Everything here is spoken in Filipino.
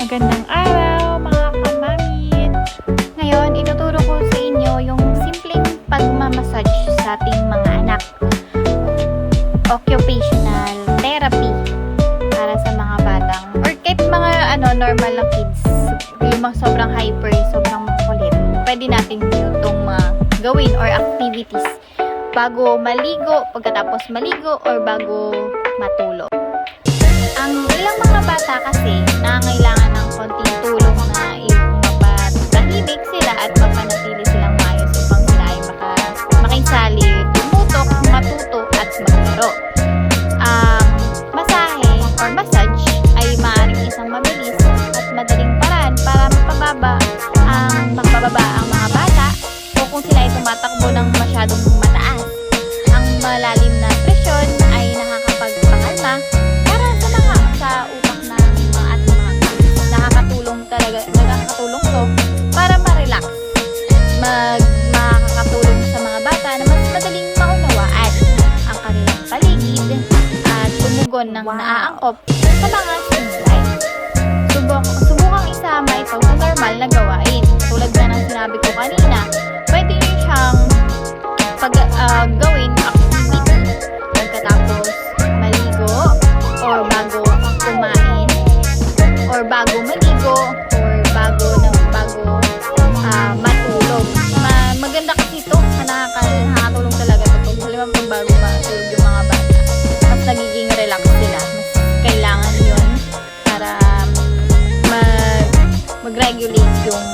Magandang araw mga kamamit! Ngayon, ituturo ko sa inyo yung simpleng pagmamassage sa ating mga anak. Occupational therapy para sa mga batang or kahit mga normal na kids. Yung mga sobrang hyper, sobrang kulit. Pwede natin itong gawin or activities bago maligo, pagkatapos maligo, or bago matulog. Ang ilang mga bata kasi nangangailangan ng konting tulong na mapatahimik sila at mapanatili silang maayos upang sila ay makinsali, tumutok, matuto at maglaro. Ang masahe or massage ay maaaring isang mabilis at madaling paraan para mapababa ang mga bata o kung sila ay tumatakbo ng masyadong mataas. Ang malalim na presyon ay nakakapagpakalma sa utak ng mga ating mga kids. Nakakatulong to para ma-relax. Makakatulong sa mga bata na mas madaling maunawaan ang kanilang paligid at tumugon ng naaangkop sa mga stimuli. Subukang isama ito sa normal na gawain. Tulad na ng sinabi ko kanina, pwede nyo siyang gawin activity pagkatapos maligo or bago kumain or bago maligo or bago matulog. Maganda kasi ito, nakakatulong talaga ito. Halimbawa pag bago matulog yung mga bata, mas nagiging relax sila. Mas kailangan yun para mag-regulate yung